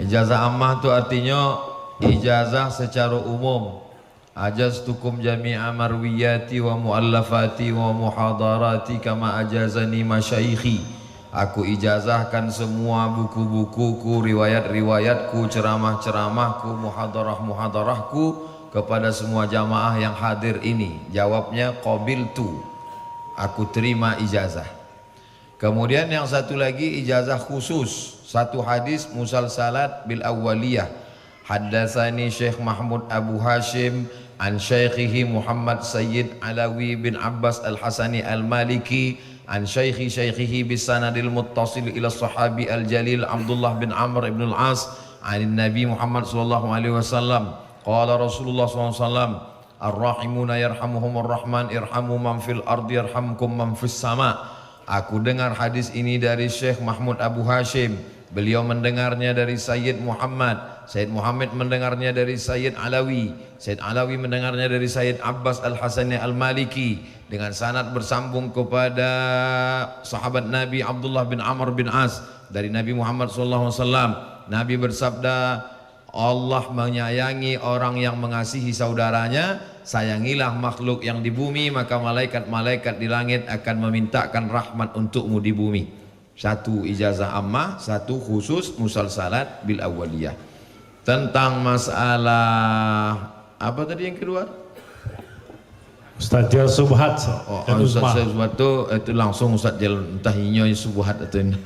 Ijazah ammah itu artinya ijazah secara umum. Ajaztukum jami'a marwiyati wa muallafati wa muhadarati kama ajazani masyaikhi. Aku ijazahkan semua buku-bukuku, riwayat-riwayatku, ceramah-ceramahku, muhadarah-muhadarahku kepada semua jamaah yang hadir ini. Jawabnya qabiltu. Aku terima ijazah. Kemudian yang satu lagi ijazah khusus. Satu hadis musalsalat bil awwaliyah. Haddatsani Syekh Mahmud Abu Hashim an Syaikhihi Muhammad Sayyid Alawi bin Abbas Al-Hasani Al-Maliki an syaikhih bisanadil muttasil ila sahabi al-jalil Abdullah bin Amr ibn al-As an Nabi Muhammad sallallahu alaihi wasallam qala Rasulullah sallallahu alaihi wasallam ar-rahimuna yarhamuhumur rahman irhamu man fil ardi yarhamkum man fis sama. Aku dengar hadis ini dari Syekh Mahmud Abu Hashim, beliau mendengarnya dari Sayyid Muhammad, Sayyid Muhammad mendengarnya dari Sayyid Alawi, Sayyid Alawi mendengarnya dari Sayyid Abbas Al-Hasani Al-Maliki, dengan sanad bersambung kepada sahabat Nabi Abdullah bin Amr bin As dari Nabi Muhammad SAW. Nabi bersabda, Allah menyayangi orang yang mengasihi saudaranya, sayangilah makhluk yang di bumi, maka malaikat-malaikat di langit akan memintakan rahmat untukmu di bumi. Satu ijazah ammah, satu khusus musalsalat bil awwaliyah. Tentang masalah apa tadi yang kedua?
Ustaz Jal Subhat.
Ustaz Jal Subhat itu langsung Ustaz Jal entah inyo Subhat atau ini.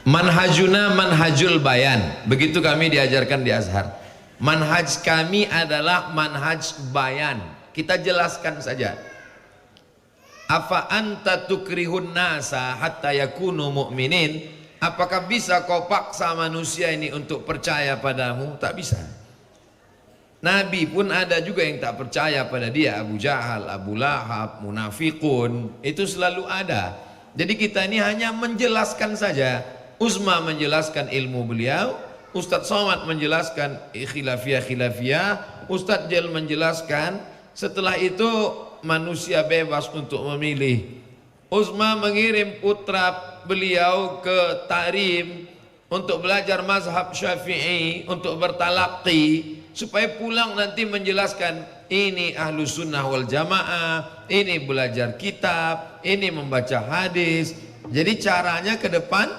Manhajuna manhajul bayan. Begitu kami diajarkan di Azhar. Manhaj kami adalah manhaj bayan. Kita jelaskan saja. Afa anta tukrihun nasa hatta yakunu mu'minin? Apakah bisa kau paksa manusia ini untuk percaya padamu? Tak bisa. Nabi pun ada juga yang tak percaya pada dia. Abu Jahal, Abu Lahab, munafikun, itu selalu ada. Jadi kita ini hanya menjelaskan saja. Uzma menjelaskan ilmu beliau, Ustadz Somad menjelaskan khilafiyah, Ustadz Jel menjelaskan. Setelah itu manusia bebas untuk memilih. Uzma mengirim putra beliau ke Tarim untuk belajar mazhab Syafi'i, untuk bertalaqi, supaya pulang nanti menjelaskan ini ahlu sunnah wal jamaah, ini belajar kitab, ini membaca hadis. Jadi caranya ke depan,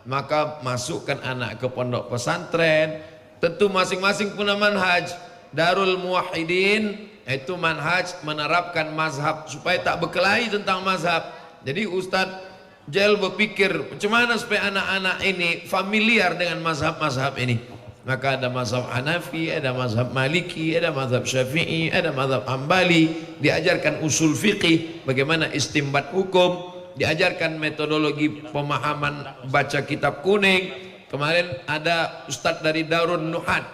maka masukkan anak ke pondok pesantren. Tentu masing-masing punya manhaj. Darul Muwahhidin itu manhaj menerapkan mazhab supaya tak berkelahi tentang mazhab. Jadi Ustadz Jel berpikir macam mana supaya anak-anak ini familiar dengan mazhab-mazhab ini. Maka ada mazhab Hanafi, ada mazhab Maliki, ada mazhab Syafi'i, ada mazhab Hambali. Diajarkan usul fiqih, bagaimana istimbat hukum, diajarkan metodologi pemahaman baca kitab kuning. Kemarin ada Ustadz dari Darun Nuhat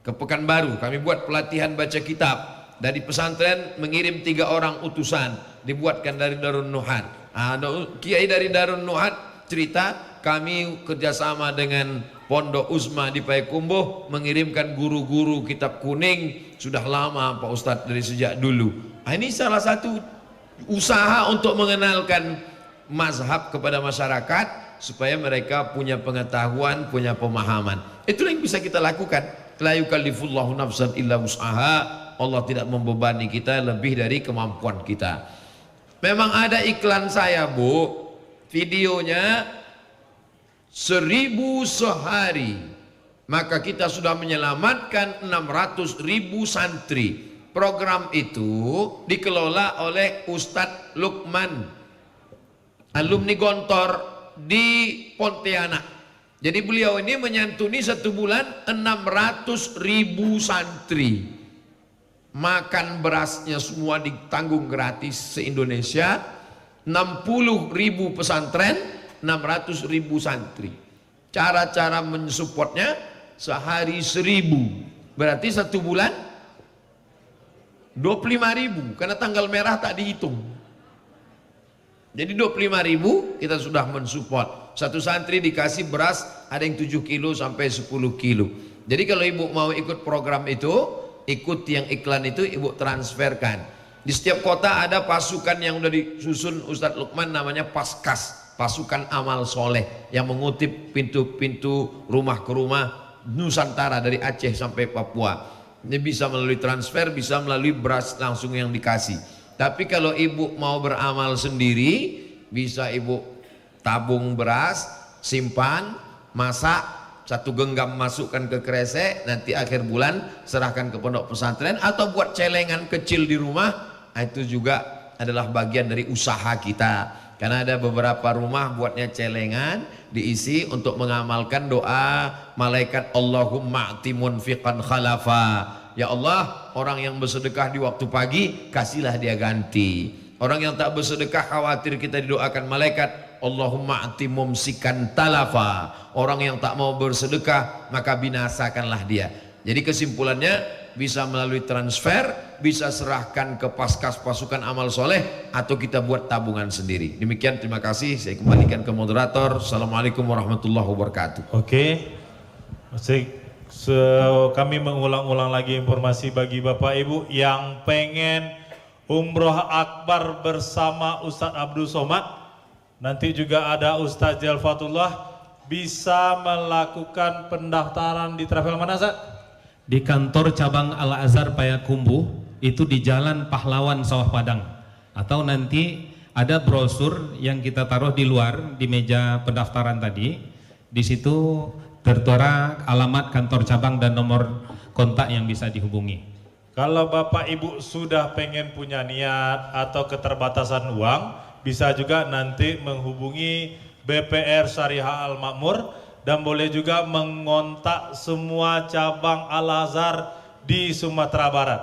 ke Pekanbaru, kami buat pelatihan baca kitab. Dari pesantren mengirim 3 orang utusan, dibuatkan dari Darun Nuhat. Kiai dari Darun Nuhat cerita, kami kerjasama dengan Pondok Uzma di Payakumbuh mengirimkan guru-guru kitab kuning sudah lama Pak Ustadz, dari sejak dulu. Ini salah satu usaha untuk mengenalkan mazhab kepada masyarakat supaya mereka punya pengetahuan, punya pemahaman. Itulah yang bisa kita lakukan. La yukallifullahu nafsan illa wus'aha. Allah tidak membebani kita lebih dari kemampuan kita. Memang ada iklan saya, Bu, videonya 1000 sehari, maka kita sudah menyelamatkan 600.000 santri. Program itu dikelola oleh Ustadz Lukman, alumni Gontor di Pontianak. Jadi beliau ini menyantuni 1 bulan 600.000 santri. Makan berasnya semua ditanggung gratis se-Indonesia. 60.000 pesantren, 600.000 santri. Cara-cara mensupportnya sehari 1.000, berarti 1 bulan 25.000, karena tanggal merah tak dihitung. Jadi 25.000 kita sudah mensupport. Satu santri dikasih beras ada yang 7 kilo sampai 10 kilo. Jadi kalau ibu mau ikut program itu, ikut yang iklan itu, ibu transferkan. Di setiap kota ada pasukan yang udah disusun Ustadz Lukman, namanya Paskas, pasukan amal soleh, yang mengutip pintu-pintu rumah ke rumah Nusantara dari Aceh sampai Papua. Ini bisa melalui transfer, bisa melalui beras langsung yang dikasih. Tapi kalau ibu mau beramal sendiri, bisa ibu tabung beras, simpan, masak, 1 genggam masukkan ke kresek, nanti akhir bulan serahkan ke pondok pesantren, atau buat celengan kecil di rumah. Itu juga adalah bagian dari usaha kita. Karena ada beberapa rumah buatnya celengan, diisi untuk mengamalkan doa malaikat, Allahumma a'ti munfiqan khalafa. Ya Allah, orang yang bersedekah di waktu pagi, kasihlah dia ganti. Orang yang tak bersedekah, khawatir kita didoakan malaikat, Allahumma a'ti mumsikan talafa. Orang yang tak mau bersedekah, maka binasakanlah dia. Jadi kesimpulannya, bisa melalui transfer, bisa serahkan ke Paskas pasukan amal soleh, atau kita buat tabungan sendiri. Demikian, terima kasih. Saya kembalikan ke moderator. Assalamualaikum warahmatullahi wabarakatuh.
Oke. Kami mengulang-ulang lagi informasi bagi Bapak Ibu yang pengen umroh akbar bersama Ustadz Abdul Somad. Nanti juga ada Ustadz Jalfatullah, bisa melakukan pendaftaran di travel mana, Ustadz?
Di kantor cabang Al-Azhar Payakumbuh, itu di Jalan Pahlawan Sawah Padang. Atau nanti ada brosur yang kita taruh di luar di meja pendaftaran tadi. Di situ tertera alamat kantor cabang dan nomor kontak yang bisa dihubungi.
Kalau Bapak Ibu sudah pengen punya niat atau keterbatasan uang, bisa juga nanti menghubungi BPR Syariah Al Makmur, dan boleh juga mengontak semua cabang Al-Azhar di Sumatera Barat.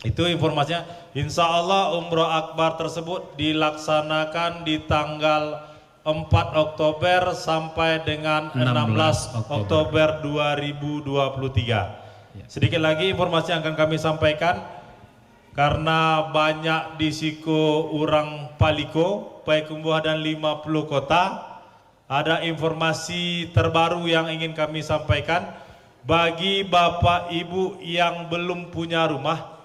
Itu informasinya. Insya Allah umroh akbar tersebut dilaksanakan di tanggal 4 Oktober sampai dengan 16 Oktober 2023. Sedikit lagi informasi yang akan kami sampaikan, karena banyak di siku orang Paliko, Payakumbuh dan 50 kota. Ada informasi terbaru yang ingin kami sampaikan bagi Bapak Ibu yang belum punya rumah,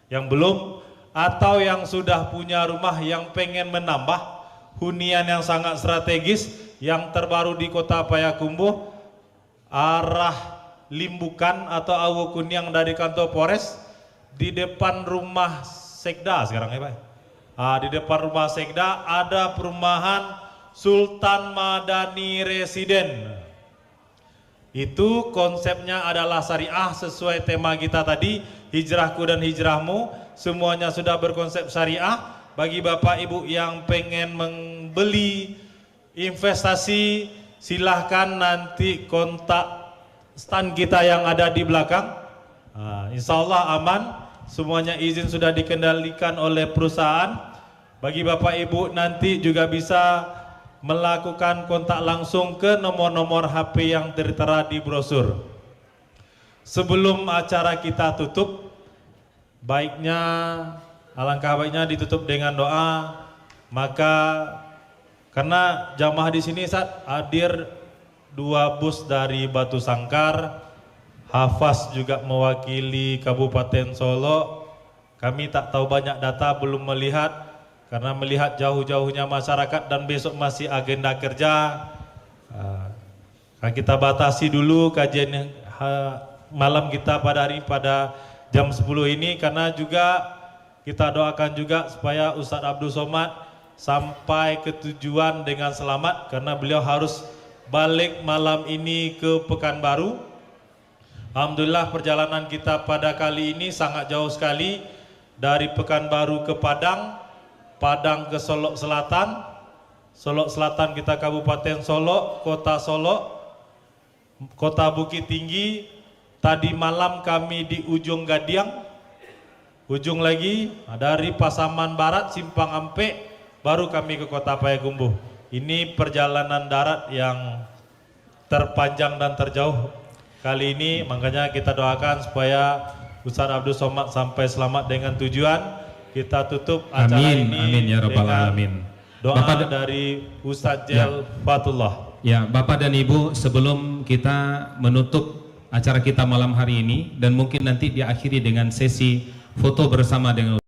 yang belum atau yang sudah punya rumah yang pengen menambah hunian yang sangat strategis yang terbaru di Kota Payakumbuh, arah Limbukan atau Awokuniang dari kantor Polres, di depan rumah Sekda sekarang ya Pak. Di depan rumah Sekda ada perumahan Sultan Madani Residen. Itu konsepnya adalah syariah sesuai tema kita tadi, hijrahku dan hijrahmu, semuanya sudah berkonsep syariah. Bagi Bapak Ibu yang pengen membeli investasi, silahkan nanti kontak stand kita yang ada di belakang. Insya Allah aman, semuanya izin sudah dikendalikan oleh perusahaan. Bagi Bapak Ibu nanti juga bisa melakukan kontak langsung ke nomor-nomor HP yang tertera di brosur. Sebelum acara kita tutup, alangkah baiknya ditutup dengan doa. Maka karena jamaah di sini saat hadir 2 bus dari Batu Sangkar, Hafaz juga mewakili Kabupaten Solo. Kami tak tahu banyak data, belum melihat. karena melihat jauh-jauhnya masyarakat dan besok masih agenda kerja, kita batasi dulu kajian malam kita pada hari pada jam 10 ini, karena juga kita doakan juga supaya Ustadz Abdul Somad sampai ke tujuan dengan selamat, karena beliau harus balik malam ini ke Pekanbaru. Alhamdulillah perjalanan kita pada kali ini sangat jauh sekali, dari Pekanbaru ke Padang, Padang ke Solok Selatan, Solok Selatan kita Kabupaten Solok, Kota Solok, Kota Bukit Tinggi. Tadi malam kami di ujung Gadiang, ujung lagi dari Pasaman Barat, Simpang Ampe, baru kami ke Kota Payakumbuh. Ini perjalanan darat yang terpanjang dan terjauh kali ini, makanya kita doakan supaya Ustadz Abdul Somad sampai selamat dengan tujuan. Kita tutup acara
Amin,
ini
amin ya rabbal
dengan
alamin.
doa
Bapak
dari Ustadz Jel Fatullah.
Ya, Bapak dan Ibu, sebelum kita menutup acara kita malam hari ini, dan mungkin nanti diakhiri dengan sesi foto bersama dengan